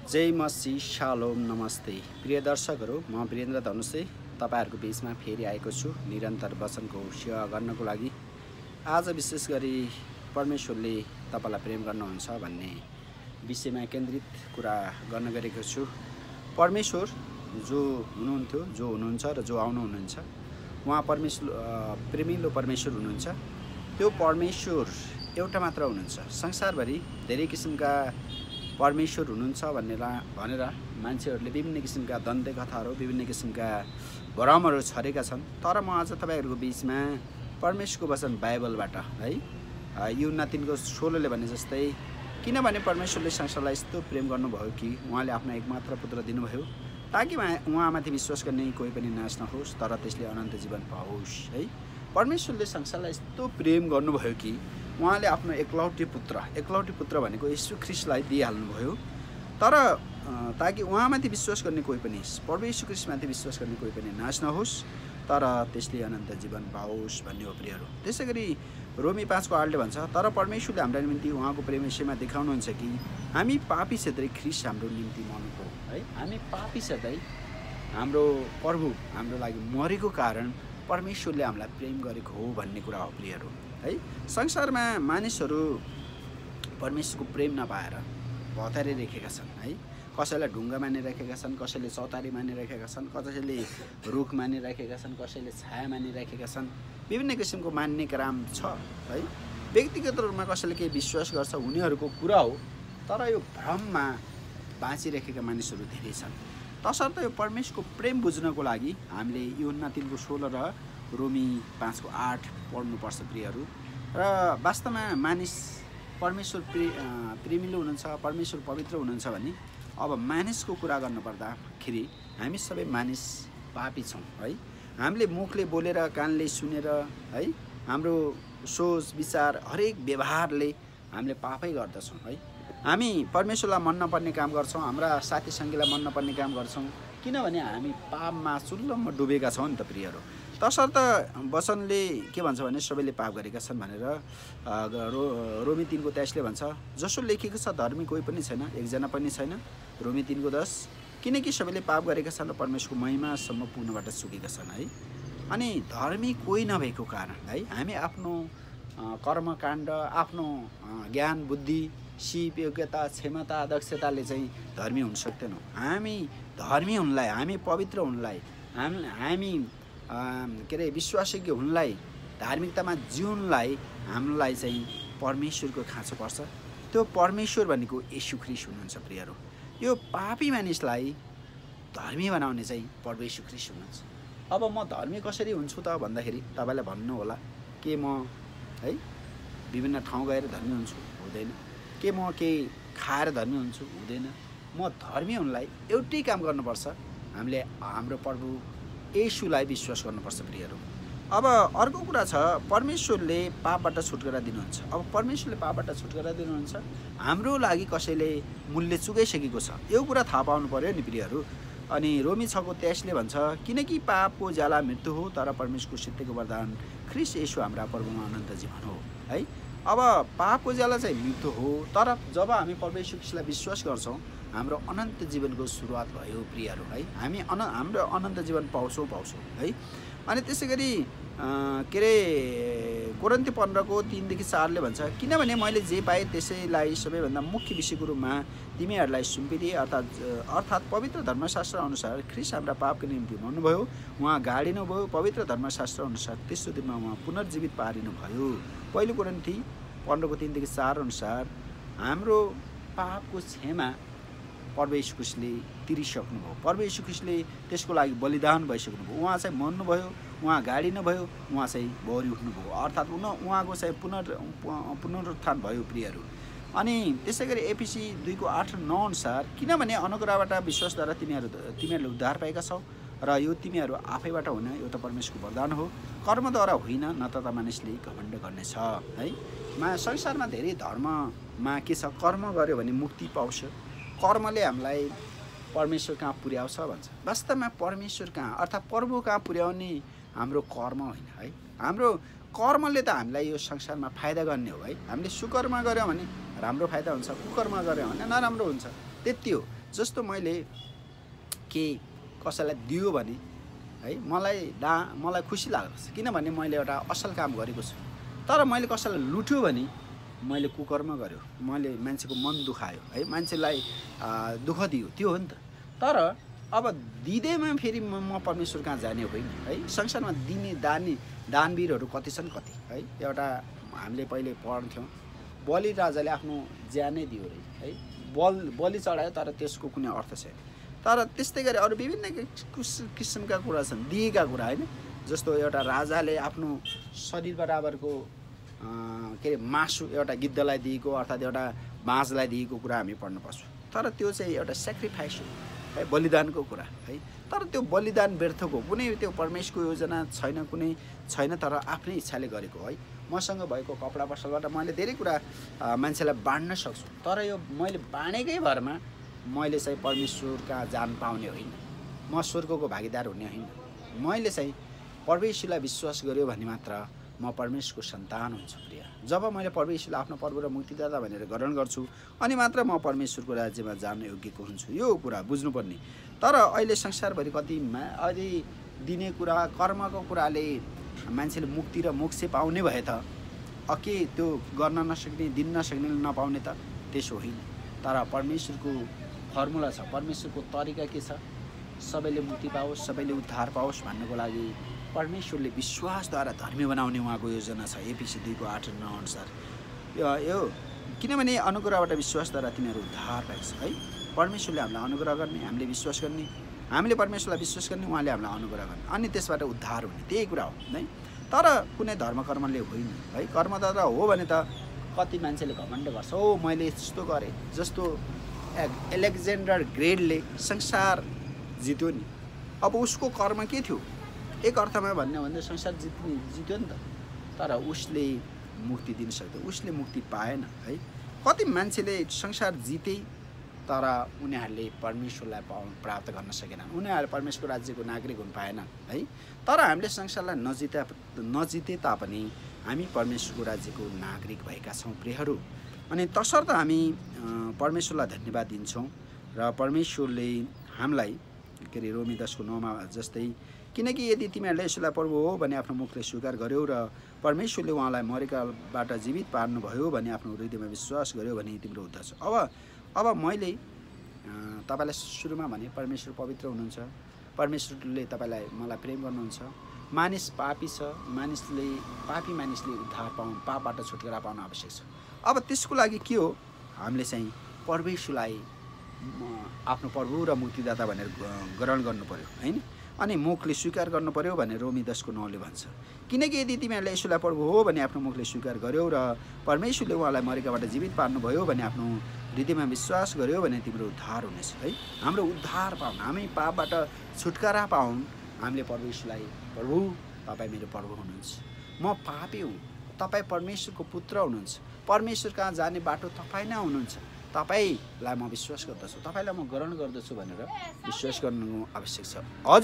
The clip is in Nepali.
जय मसी शालोम नमस्ते प्रिय दर्शकहरू म वीरेन्द्र धनुषे तपाईहरुको बीचमा फेरि आएको छु निरन्तर वचनको सेवा गर्नको लागि। आज विशेष गरी परमेश्वरले तपाईलाई प्रेम गर्नुहुन्छ भन्ने विषयमा केन्द्रित कुरा गर्न गएको छु। परमेश्वर जो हुनुहुन्थ्यो, जो हुनुहुन्छ र जो आउनु हुनुहुन्छ, उहाँ परमेश्वर प्रेमिलो परमेश्वर हुनुहुन्छ। त्यो परमेश्वर एउटा मात्र हुनुहुन्छ। संसारभरि धेरै किसिमका परमेश्वर हुनुहुन्छ भनेर मान्छेहरूले विभिन्न किसिमका दन्ते कथाहरू, विभिन्न किसिमका भ्रमहरू छरेका छन्। तर म आज तपाईहरुको बीचमा परमेश्वरको वचन बाइबलबाट है यूहन्ना 3:16 ले भने जस्तै, किनभने परमेश्वरले संसारलाई यस्तो प्रेम गर्नुभयो कि उहाँले आफ्नो एकमात्र पुत्र दिनुभयो ताकि उहाँमाथि विश्वास गर्ने कोही पनि नाश नहोस् तर त्यसले अनन्त जीवन पाओस्। है, परमेश्वरले संसारलाई यस्तो प्रेम गर्नुभयो कि उहाँले आफ्नो एकलौटी पुत्र भनेको यीशु ख्रीष्टलाई दिइहाल्नुभयो तर ताकि उहाँमाथि विश्वास गर्ने कोही पनि, प्रभु यीशु ख्रीष्टमाथि विश्वास गर्ने कोही पनि नाश नहोस् तर त्यसले अनन्त जीवन पाओस् भन्ने हो प्रियहरू। त्यसैगरी रोमी 5:8 ले भन्छ, तर परमेश्वरले हाम्रा निम्ति उहाँको प्रेम विषयमा देखाउनुहुन्छ कि हामी पापी छँदै ख्रीष्ट हाम्रो निम्ति मर्नुभयो। है, हामी पापी छँदै हाम्रो प्रभु हाम्रो लागि मरेको कारण परमेश्वरले हामीलाई प्रेम गरेको हो भन्ने कुरा हो प्रियहरू। है, संसारमा मानिसहरू परमेश्वरको प्रेम नपाएर भतारिरहेका छन्। है, कसैलाई ढुङ्गा मानिराखेका छन्, कसैले चौतारी मानिराखेका छन्, कसैले रुख मानिराखेका छन्, कसैले छाया मानिराखेका छन्। विभिन्न किसिमको मान्ने क्रम छ। है, व्यक्तिगत रूपमा कसैले केही विश्वास गर्छ उनीहरूको कुरा हो, तर यो भ्रममा बाँचिरहेका मानिसहरू धेरै छन्। तसर्थ यो परमेश्वरको प्रेम बुझ्नको लागि हामीले यूहन्ना 3:16 र रोमी 5:8 पढ्नुपर्छ प्रियहरू। र वास्तवमा मानिस परमेश्वर प्रेमिलो हुनुहुन्छ, परमेश्वर पवित्र हुनुहुन्छ भने अब मानिसको कुरा गर्नुपर्दाखेरि हामी सबै मानिस पापी छौँ। है, हामीले मुखले बोलेर, कानले सुनेर, है, हाम्रो सोच विचार हरेक व्यवहारले हामीले पापै गर्दछौँ। है, हामी परमेश्वरलाई मन नपर्ने काम गर्छौँ, हाम्रा साथी सङ्गीलाई मन नपर्ने काम गर्छौँ, किनभने हामी पापमा चुल्लममा डुबेका छौँ नि त प्रियहरू। तसर्थ वचनले के भन्छ भने सबैले पाप गरेका छन् भनेर रोमी 3:23 ले भन्छ, जसो लेखेको छ धर्मी कोही पनि छैन, एकजना पनि छैन। रोमी 3:10, किनकि सबैले पाप गरेका छन् र परमेश्वरको महिमासम्म पुग्नबाट चुकेका छन्। है, अनि धर्मी कोही नभएको कारण है हामी आफ्नो कर्मकाण्ड, आफ्नो ज्ञान बुद्धि, सिप, योग्यता, क्षमता, दक्षताले चाहिँ धर्मी हुन सक्दैनौँ। हामी धर्मी हुनलाई, हामी पवित्र हुनलाई, हामी के अरे विश्वासयोग्य हुनलाई, धार्मिकतामा जिउनलाई हामीलाई चाहिँ परमेश्वरको खाँचो पर्छ। त्यो परमेश्वर भनेको यीशु ख्रीष्ट हुनुहुन्छ प्रियहरू। यो पापी मानिसलाई धर्मी बनाउने चाहिँ प्रभु यीशु ख्रीष्ट हुनुहुन्छ। अब म धर्मी कसरी हुन्छु त भन्दाखेरि तपाईँलाई भन्नु होला के म है विभिन्न ठाउँ गएर धर्मी हुन्छु? हुँदैन। के म केही खाएर धर्मी हुन्छु? हुँदैन। म धर्मी हुनलाई एउटै काम गर्नुपर्छ, हामीले हाम्रो प्रभु येशूलाई विश्वास गर्नुपर्छ प्रियहरू। अब अर्को कुरा छ, परमेश्वरले पापबाट छुटकारा दिनुहुन्छ। अब परमेश्वरले पापबाट छुटकारा दिनुहुन्छ, हाम्रो लागि कसैले मूल्य चुकाइसकेको छ, यो कुरा थाहा पाउनु पर्यो नि प्रियहरू। अनि रोमी 6:23 ले भन्छ, किनकि पापको ज्याला मृत्यु हो तर परमेश्वरको सत्यको वरदान ख्रीष्ट येशू हाम्रा प्रभुमा अनन्त जीवन हो। है, अब पापको ज्याला चाहिँ मृत्यु हो, तर जब हामी प्रभु येशू ख्रीष्टलाई विश्वास गर्छौँ हाम्रो अनन्त जीवनको सुरुवात भयो प्रियहरू। है, हामी हाम्रो अनन्त जीवन पाउँछौँ। है, अनि त्यसै गरी के अरे कोरिन्थी 15:3-4 ले भन्छ, किनभने मैले जे पाएँ त्यसैलाई सबैभन्दा मुख्य विषयको रूपमा तिमीहरूलाई सुम्पिदिए, अर्थात् पवित्र धर्मशास्त्र अनुसार ख्रीष्ट हाम्रा पापको निम्ति मर्नुभयो, उहाँ गाडिनुभयो, पवित्र धर्मशास्त्र अनुसार तेस्रो दिनमा उहाँ पुनर्जीवित पारिनुभयो। पहिलो कोरिन्थी 15:3-4 अनुसार हाम्रो पापको क्षमा प्रभु यीशु ख्रीष्टले तिरिसक्नुभयो। प्रभु यीशु ख्रीष्टले त्यसको लागि बलिदान भइसक्नुभयो। उहाँ चाहिँ मर्नुभयो, उहाँ गाडिनुभयो, उहाँ चाहिँ बहरी उठ्नुभयो, अर्थात् उहाँको चाहिँ पुनरुत्थान भयो प्रियहरू। अनि त्यसै गरी एफिसी 2:8-9 अनुसार, किनभने अनुग्रहबाट विश्वासद्वारा तिमीहरूले उद्धार पाएका छौ र यो तिमीहरू आफैबाट हुन, यो त परमेश्वरको वरदान हो, कर्मद्वारा होइन, न त मानिसले घमण्ड गर्नेछ। है, संसारमा धेरै धर्ममा के छ, कर्म गर्यो भने मुक्ति पाउँछ, कर्मले हामीलाई परमेश्वर कहाँ पुर्याउँछ भन्छ। वास्तवमा परमेश्वर कहाँ अर्थात् प्रभु कहाँ पुर्याउने हाम्रो कर्म होइन। है, हाम्रो कर्मले त हामीलाई यो संसारमा फाइदा गर्ने हो। है, हामीले सुकर्म गऱ्यौँ भने राम्रो फाइदा हुन्छ, कुकर्म गऱ्यौँ भने नराम्रो हुन्छ, त्यति हो। जस्तो मैले के कसैलाई दियो भने है मलाई खुसी लाग्छ, किनभने मैले एउटा असल काम गरेको छु। तर मैले कसैलाई लुट्यो भने मैले कुकर्म गर्यो, मैले मान्छेको मन दुखायो है, मान्छेलाई दुःख दियो, त्यो हो नि त। तर अब दिँदैमा फेरि म परमेश्वर कहाँ जाने होइन है। संसारमा दिने दानवीरहरू कति छन् कति है। एउटा हामीले पहिले पढ्थ्यौँ, बलि राजाले आफ्नो ज्यानै दियो है, बलि चढायो तर त्यसको कुनै अर्थ छैन। तर त्यस्तै गरी अरू विभिन्न किसिमका कुरा छन्, दिएका कुरा होइन। जस्तो एउटा राजाले आफ्नो शरीर बराबरको के अरे मासु एउटा गिद्धलाई दिएको अर्थात् एउटा बाँझलाई दिएको कुरा हामी पढ्न पर्छौँ। तर त्यो चाहिँ एउटा सेक्रिफाइस हो है, बलिदानको कुरा है। तर त्यो बलिदान व्यर्थको कुनै त्यो परमेश्वरको योजना छैन, कुनै छैन, तर आफ्नै इच्छाले गरेको है। मसँग भएको कपडा पसलबाट मैले धेरै कुरा मान्छेलाई बाँड्न सक्छु, तर यो मैले बाँडेकै भरमा मैले चाहिँ परमेश्वर कहाँ जान पाउने होइन, म स्वर्गको भागीदार हुने होइन। मैले चाहिँ परमेश्वरलाई विश्वास गर्यो भने मात्र म परमेश्वरको सन्तान हुन्छु प्रिय। जब मैले परमेश्वरलाई आफ्नो प्रभु र मुक्तिदाता भनेर ग्रहण गर्छु अनि मात्र म परमेश्वरको राज्यमा जान योग्यको हुन्छु, यो कुरा बुझ्नुपर्ने। तर अहिले संसारभरि कतिमा अहिले दिने कुरा कर्मको कुराले मान्छेले मुक्ति र मोक्ष पाउने भए त के त्यो गर्न नसक्ने, दिन नसक्ने, नपाउने त त्यसो होइन। तर परमेश्वरको फर्मुला छ, परमेश्वरको तरिका के छ, सबैले मुक्ति पाओस्, सबैले उद्धार पाओस् भन्नको लागि परमेश्वरले विश्वासद्वारा धर्मी बनाउने उहाँको योजना छ। एफिसी 2:8-9 अनुसार यो किनभने अनुग्रहबाट विश्वासद्वारा तिमीहरू उद्धार पाइन्छ है। परमेश्वरले हामीलाई अनुग्रह गर्ने, हामीले विश्वास गर्ने, हामीले परमेश्वरलाई विश्वास गर्ने, उहाँले हामीलाई अनुग्रह गर्ने, अनि त्यसबाट उद्धार हुने, त्यही कुरा हो है। तर कुनै धर्म कर्मले होइन है। कर्मद्वारा हो भने त कति मान्छेले घमण्ड गर्छ, ओ मैले यस्तो गरेँ। जस्तो एलेक्जेन्डर ग्रेटले संसार जित्यो नि, अब उसको कर्म के थियो? एक अर्थमा भन्ने हो भने संसार जित्यो नि त, तर उसले मुक्ति दिन सक्थ्यो, उसले मुक्ति पाएन है। कति मान्छेले संसार जिते तर उनीहरूले परमेश्वरलाई प्राप्त गर्न सकेनन्, उनीहरू परमेश्वरको राज्यको नागरिक हुन पाएनन् है। तर हामीले संसारलाई नजिते तापनि हामी परमेश्वरको राज्यको नागरिक भएका छौँ प्रियहरू। अनि तसर्थ हामी परमेश्वरलाई धन्यवाद दिन्छौँ र परमेश्वरले हामीलाई के अरे रोमी 10:9 जस्तै, किनकि यदि तिमीहरूले यसलाई प्रभु हो भने आफ्नो मुखले स्वीकार गर्यौ र परमेश्वरले उहाँलाई मरेकाबाट जीवित पार्नुभयो भने आफ्नो हृदयमा विश्वास गर्यो भने तिम्रो उद्धार छ। अब मैले तपाईँलाई सुरुमा भने परमेश्वर पवित्र हुनुहुन्छ, परमेश्वरले तपाईँलाई मलाई प्रेम गर्नुहुन्छ। मानिस पापी छ, पापी मानिसले उद्धार पापबाट छुटकारा पाउन आवश्यक छ। अब त्यसको लागि के हो? हामीले चाहिँ परमेश्वरलाई आफ्नो प्रभु र मुक्तिदाता भनेर ग्रहण गर्नु पर्यो हैन। अनि मुखले स्वीकार गर्नु पर्यो भने रोमी 10:9 भन्छ, किनकि यदि तिमीहरूले यसोलाई प्रभु हो भने आफ्नो मुखले स्वीकार गर्यौ र परमेश्वरले उहाँलाई मरेकाबाट जीवित पार्नुभयो भने आफ्नो हृदयमा विश्वास गर्यो भने तिम्रो उद्धार हुनेछ है। हाम्रो उद्धार पाउन, हामी पापबाट छुटकारा पाउन हामीले परमेश्वरलाई प्रभु, तपाईँ मेरो प्रभु हुनुहुन्छ, म पापी हुँ, तपाईँ परमेश्वरको पुत्र हुनुहुन्छ, परमेश्वर कहाँ जाने बाटो तपाईँ नै हुनुहुन्छ, तपाईँलाई म विश्वास गर्दछु, तपाईँलाई म ग्रहण गर्दछु भनेर विश्वास गर्नु आवश्यक छ।